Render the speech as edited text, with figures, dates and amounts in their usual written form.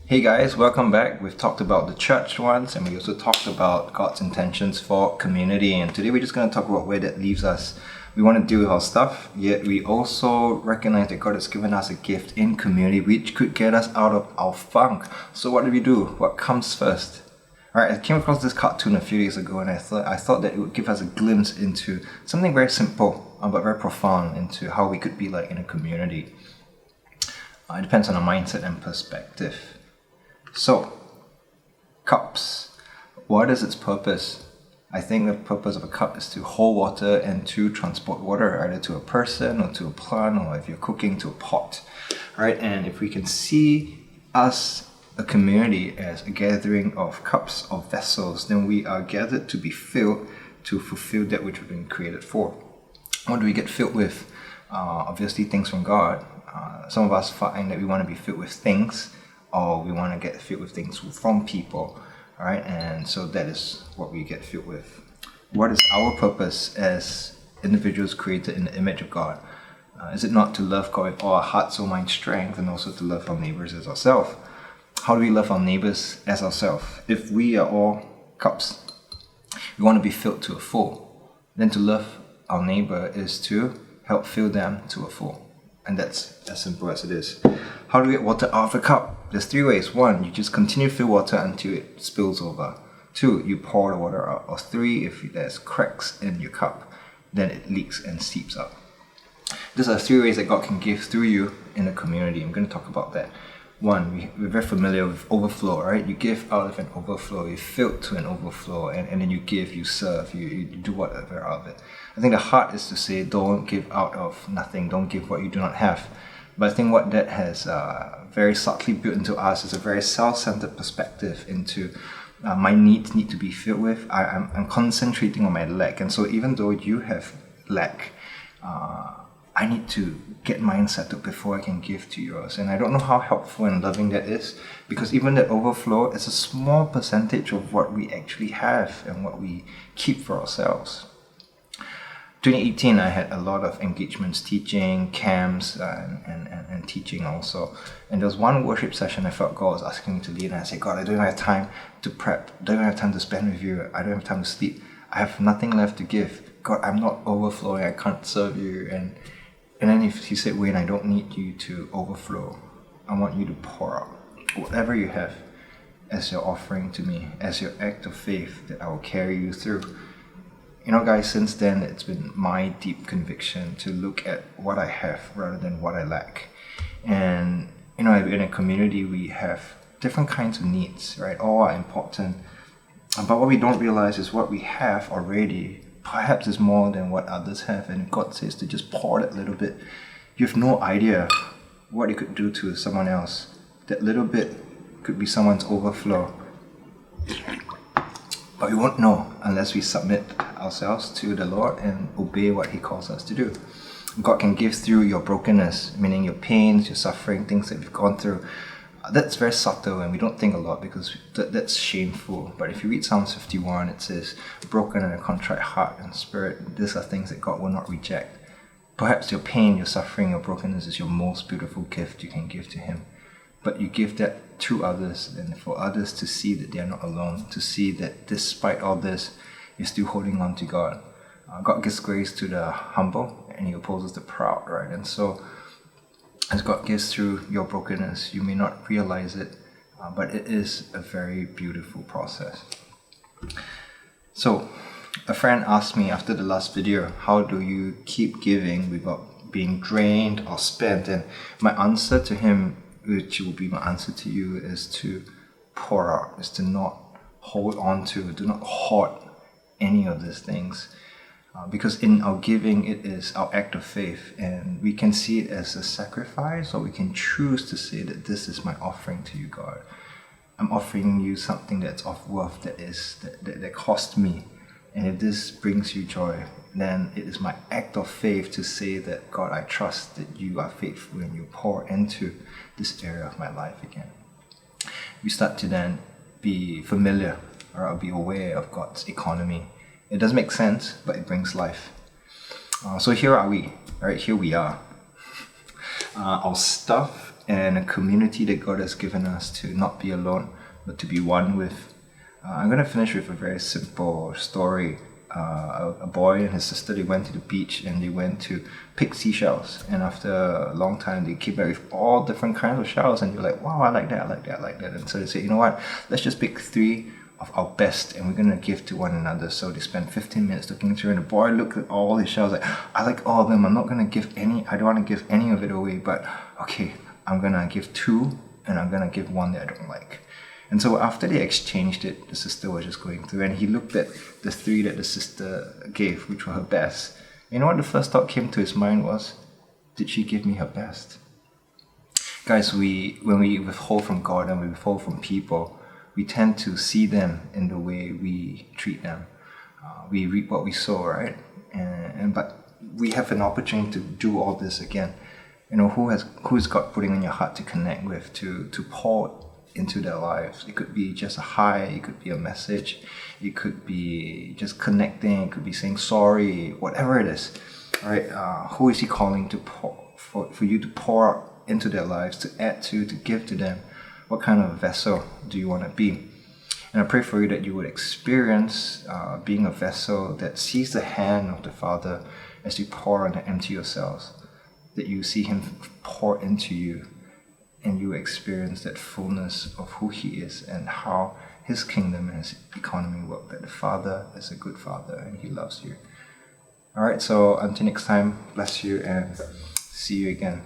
Hey guys, welcome back. We've talked about the church once and we also talked about God's intentions for community, and today we're just going to talk about where that leaves us. We want to deal with our stuff, yet we also recognize that God has given us a gift in community which could get us out of our funk. So what do we do? What comes first? Alright, I came across this cartoon a few days ago and I thought that it would give us a glimpse into something very simple but very profound into how we could be like in a community. It depends on our mindset and perspective. So, cups. What is its purpose? I think the purpose of a cup is to hold water and to transport water either to a person or to a plant, or if you're cooking, to a pot. Right? And if we can see us, a community, as a gathering of cups, of vessels, then we are gathered to be filled to fulfill that which we've been created for. What do we get filled with? Obviously things from God. Some of us find that we want to be filled with things, or we want to get filled with things from people, alright? And so that is what we get filled with. What is our purpose as individuals created in the image of God? Is it not to love God with all our heart, soul, mind, strength, and also to love our neighbors as ourselves? How do we love our neighbors as ourselves? If we are all cups, we want to be filled to a full. Then to love our neighbor is to help fill them to a full. And that's as simple as it is. How do we get water out of a cup? There's 3 ways. 1, you just continue to fill water until it spills over. 2, you pour the water out. Or 3, if there's cracks in your cup, then it leaks and seeps out. These are 3 ways that God can give through you in a community. I'm going to talk about that. 1, we're very familiar with overflow, right? You give out of an overflow, you fill to an overflow, and then you give, you serve, you do whatever out of it. I think the heart is to say, don't give out of nothing, don't give what you do not have. But I think what that has very subtly built into us is a very self-centered perspective into my needs need to be filled with. I'm concentrating on my lack, and so even though you have lack, I need to get mine settled before I can give to yours. And I don't know how helpful and loving that is, because even that overflow is a small percentage of what we actually have and what we keep for ourselves. 2018, I had a lot of engagements, teaching, camps, and teaching also. And there was one worship session I felt God was asking me to lead, and I said, God, I don't have time to prep, I don't have time to spend with you, I don't have time to sleep, I have nothing left to give. God, I'm not overflowing, I can't serve you. And then he said, Wayne, I don't need you to overflow, I want you to pour out whatever you have as your offering to me, as your act of faith that I will carry you through. You know, guys, since then, it's been my deep conviction to look at what I have rather than what I lack. And, you know, in a community, we have different kinds of needs, right? All are important. But what we don't realize is what we have already perhaps is more than what others have. And God says to just pour that little bit. You have no idea what it could do to someone else. That little bit could be someone's overflow. But we won't know unless we submit ourselves to the Lord and obey what He calls us to do. God can give through your brokenness, meaning your pains, your suffering, things that we've gone through. That's very subtle and we don't think a lot because that's shameful. But if you read Psalms 51, it says, broken and a contrite heart and spirit, these are things that God will not reject. Perhaps your pain, your suffering, your brokenness is your most beautiful gift you can give to Him. But you give that to others, and for others to see that they are not alone, to see that despite all this, you're still holding on to God. God gives grace to the humble, and He opposes the proud, right? And so, as God gives through your brokenness, you may not realize it, but it is a very beautiful process. So, a friend asked me after the last video, how do you keep giving without being drained or spent? And my answer to him, which will be my answer to you, is to pour out, is to not hold on to, do not hoard any of these things. Because in our giving, it is our act of faith, and we can see it as a sacrifice, or we can choose to say that this is my offering to you, God. I'm offering you something that's of worth, that cost me. And if this brings you joy, then it is my act of faith to say that, God, I trust that you are faithful and you pour into this area of my life again. We start to then be familiar or be aware of God's economy. It doesn't make sense, but it brings life. So here are we, right? Here we are. Our stuff and a community that God has given us to not be alone, but to be one with. I'm going to finish with a very simple story. A boy and his sister, they went to the beach and they went to pick seashells, and after a long time they came back with all different kinds of shells, and you're like, wow, I like that, I like that, I like that. And so they said, you know what, let's just pick 3 of our best and we're going to give to one another. So they spent 15 minutes looking through, and the boy looked at all his shells like, I like all of them, I'm not going to give any, I don't want to give any of it away, but okay, I'm going to give 2 and I'm going to give 1 that I don't like. And so after they exchanged it, the sister was just going through and he looked at the 3 that the sister gave, which were her best. You know what the first thought came to his mind was? Did she give me her best? Guys, when we withhold from God and we withhold from people, we tend to see them in the way we treat them. We reap what we sow, right? But we have an opportunity to do all this again. You know, who is God putting in your heart to connect with, to pour into their lives? It could be just a hi, it could be a message, it could be just connecting, it could be saying sorry, whatever it is, right? Who is He calling to for you to pour out into their lives, to add to give to them? What kind of vessel do you want to be? And I pray for you that you would experience being a vessel that sees the hand of the Father as you pour and empty yourselves, that you see Him pour into you, and you experience that fullness of who He is and how His kingdom and His economy work, that the Father is a good Father and He loves you. Alright, so until next time, bless you and see you again.